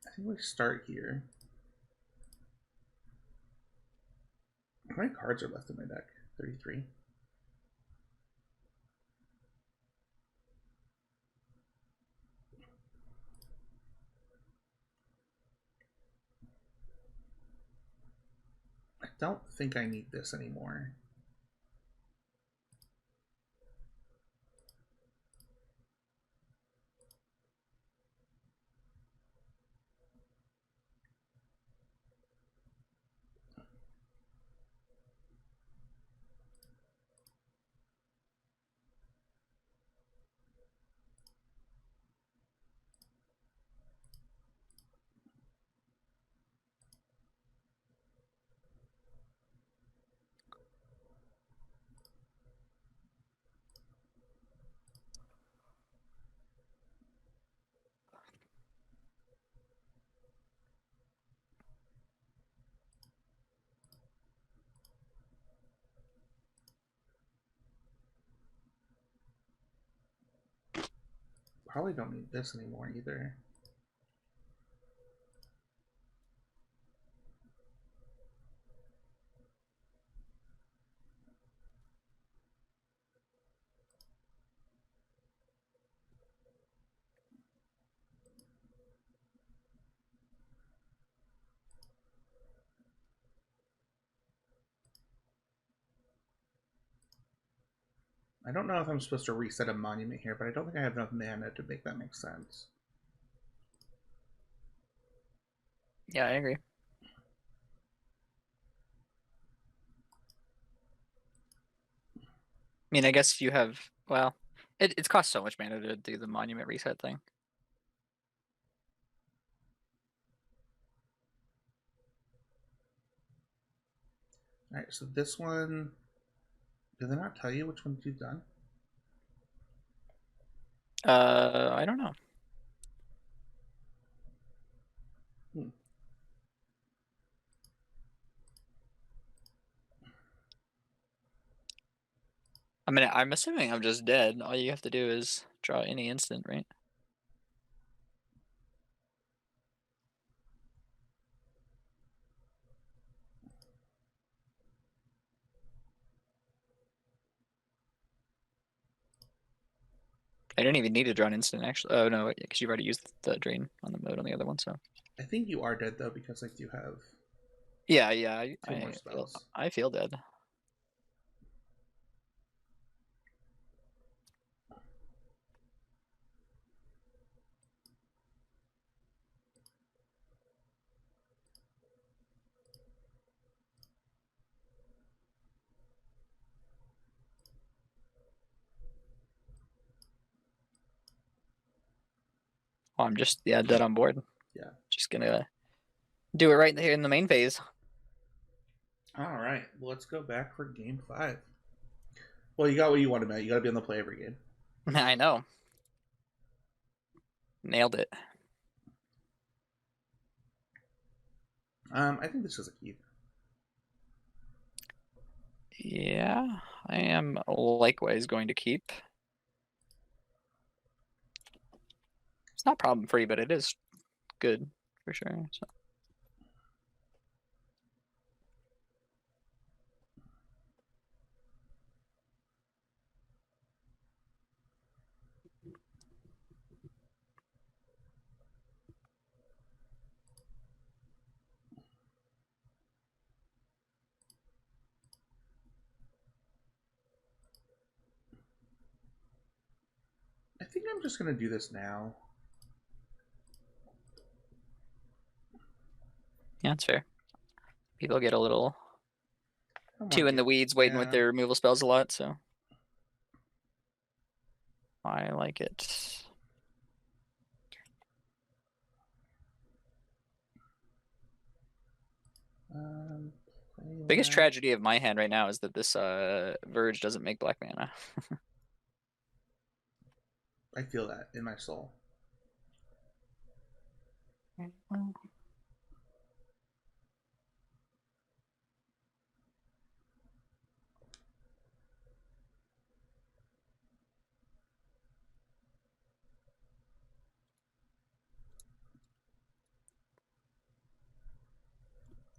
I think we start here. How many cards are left in my deck? 33. I don't think I need this anymore. Probably don't need this anymore either. I don't know if I'm supposed to reset a monument here, but I don't think I have enough mana to make that make sense. Yeah, I agree. I mean, I guess if you have, well, it's cost so much mana to do the monument reset thing. All right, so this one, do they not tell you which ones you've done? I don't know. Hmm. I mean, I'm assuming I'm just dead. All you have to do is draw any instant, right? I don't even need to draw an instant, actually. Oh, no, because you've already used the drain on the mode on the other one, so. I think you are dead though because I do have Yeah, two more spells. I feel dead. Oh, I'm just, yeah, dead on board. Yeah. Just gonna do it right here in the main phase. All right, well, let's go back for game 5. Well, you got what you wanted, Matt. You got to be on the play every game. I know. Nailed it. I think this is a keep. Yeah, I am likewise going to keep. It's not problem free, but it is good for sure. So. think I'm just going to do this now. Yeah, that's fair. People get a little I too in the weeds waiting with yeah. their removal spells a lot, so I like it. Biggest tragedy of my hand right now is that this Verge doesn't make black mana. I feel that in my soul.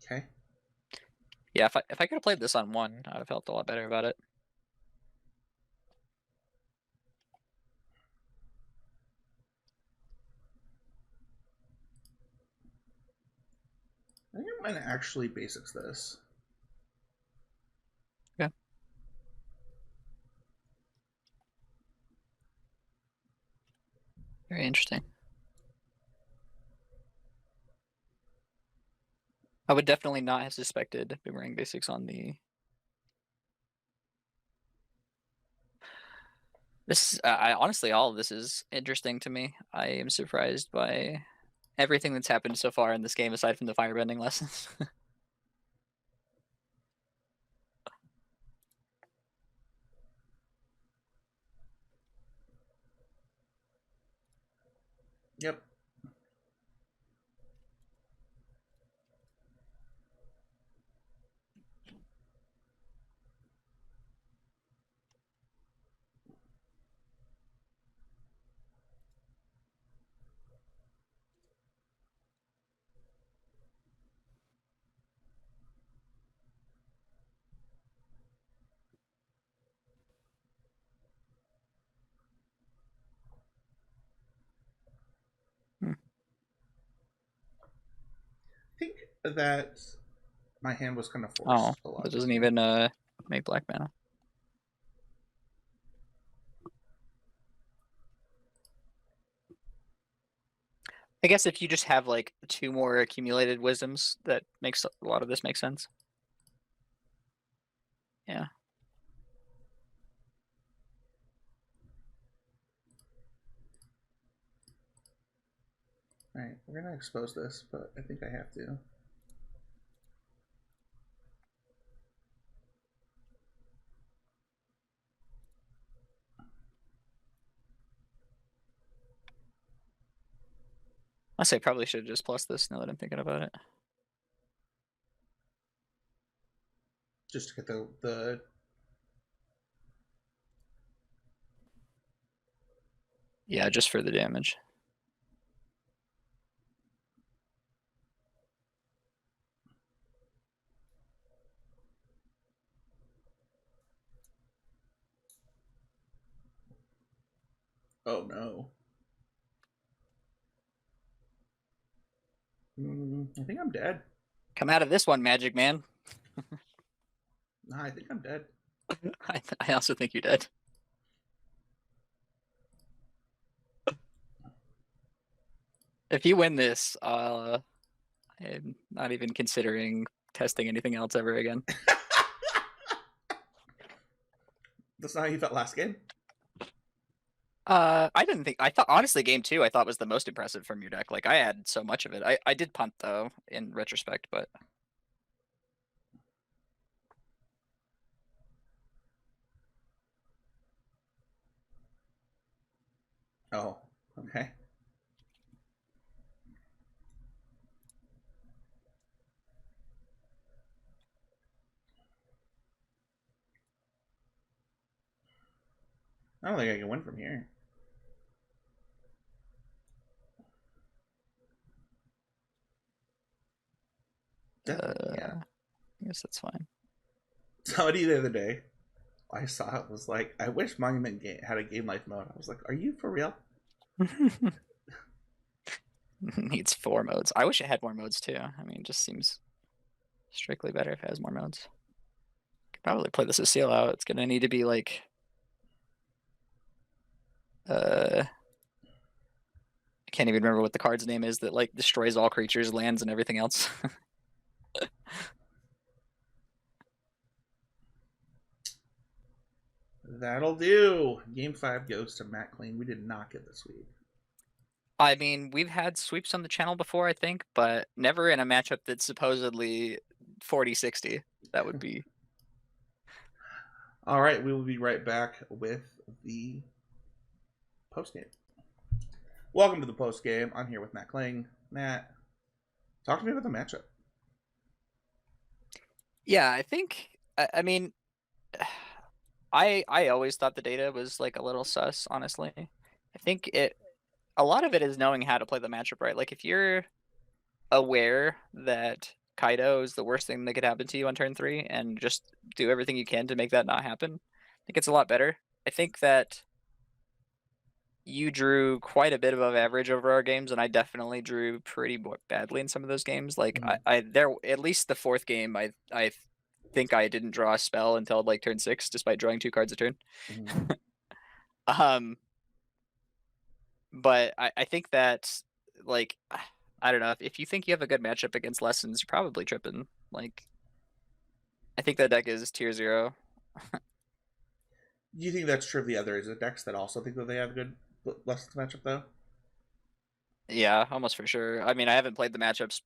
Okay. Yeah, if I could have played this on one, I'd have felt a lot better about it. I think I'm going to actually basics this. Yeah. Very interesting. I would definitely not have suspected Boomerang Basics on the... This, I honestly, all of this is interesting to me. I am surprised by everything that's happened so far in this game, aside from the firebending lessons. Yep. I think that my hand was kind of Oh, forced a lot. that doesn't Here. even make black mana. I guess if you just have like 2 more accumulated wisdoms, that makes a lot of this make sense. Yeah. Alright, we're going to expose this, but I think I have to. I say probably should have just plus this now that I'm thinking about it. Just to get the Yeah, just for the damage. Oh no. I think I'm dead. Come out of this one, Magic Man. Nah, I think I'm dead. I also think you're dead. If you win this, I'm not even considering testing anything else ever again. That's not how you felt last game? I didn't think. I thought honestly, game 2 I thought was the most impressive from your deck. Like I had so much of it. I did punt though in retrospect, but Oh, okay. I don't think I can win from here. Yeah. I guess that's fine. Somebody the other day, I saw it was like, I wish Monument had a game life mode. I was like, are you for real? Needs 4 modes. I wish it had more modes too. I mean, it just seems strictly better if it has more modes. Could probably play this as seal out. It's gonna need to be like can't even remember what the card's name is that like destroys all creatures, lands, and everything else. That'll do. Game 5 goes to Matt Clean. We did not get this week. I mean, we've had sweeps on the channel before, I think, but never in a matchup that's supposedly 40-60. That would be. All right, we will be right back with the post game. Welcome to the post game. I'm here with Matt Kling. Matt, talk to me about the matchup. Yeah, I think. I mean, I always thought the data was like a little sus, honestly. I think a lot of it is knowing how to play the matchup right. Like if you're aware that Kaido is the worst thing that could happen to you on turn 3 and just do everything you can to make that not happen, I think it's a lot better. I think that you drew quite a bit above average over our games, and I definitely drew pretty badly in some of those games. Like I there at least the fourth game, I think I didn't draw a spell until like turn 6, despite drawing 2 cards a turn. Mm-hmm. um, but I think that like I don't know if you think you have a good matchup against Lessons, you're probably tripping. Like I think that deck is tier 0. Do you think that's true of the other Izzet decks that also think that they have a good Lessons matchup, though? Yeah, almost for sure. I mean, I haven't played the matchups,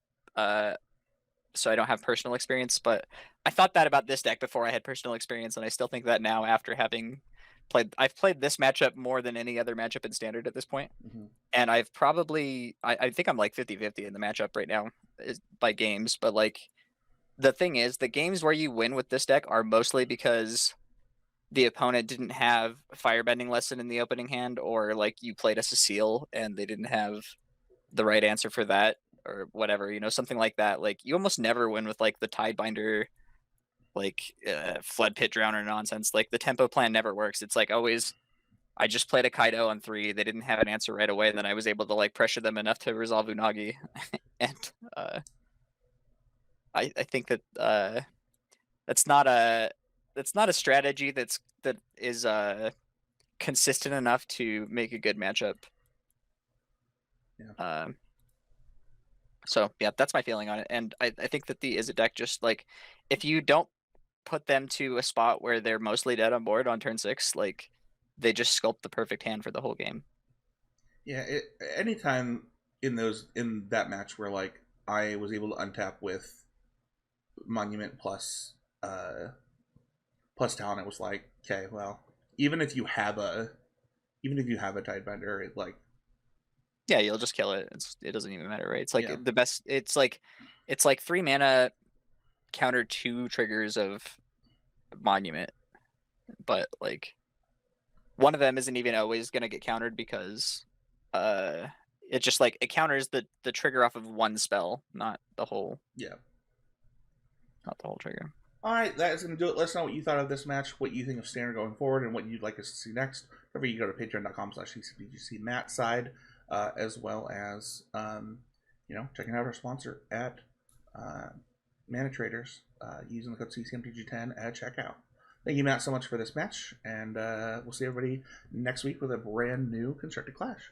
so I don't have personal experience, but I thought that about this deck before I had personal experience, and I still think that now after having played. I've played this matchup more than any other matchup in Standard at this point, Mm-hmm. and I've probably I think I'm like 50-50 in the matchup right now by games, but like the thing is, the games where you win with this deck are mostly because the opponent didn't have Firebending Lesson in the opening hand, or like you played a Cecile and they didn't have the right answer for that, or whatever, something like that. Like you almost never win with like the Tidebinder, like Flood Pit Drowner nonsense. Like the tempo plan never works. It's like always I just played a Kaido on 3. They didn't have an answer right away, and then I was able to like pressure them enough to resolve Unagi. And I think that that's not a strategy that is consistent enough to make a good matchup. Yeah. So yeah, that's my feeling on it. And I think that the Izzet deck, just like if you don't put them to a spot where they're mostly dead on board on turn 6, like they just sculpt the perfect hand for the whole game. Yeah. Anytime in that match where like I was able to untap with Monument plus talent, it was like, okay, well, even if you have a Tidebender, it like Yeah, you'll just kill it. It doesn't even matter, right? It's like yeah. the best. It's like 3 mana counter 2 triggers of Monument, but like one of them isn't even always gonna get countered because it just like it counters the trigger off of one spell, not the whole Yeah. trigger. All right, that is going to do it. Let us know what you thought of this match, what you think of Standard going forward, and what you'd like us to see next. Remember, you go to patreon.com/CCPGC Matt side, as well as, checking out our sponsor at Mana Traders, using the code CCMPG10 at checkout. Thank you, Matt, so much for this match, and we'll see everybody next week with a brand new Constructed Clash.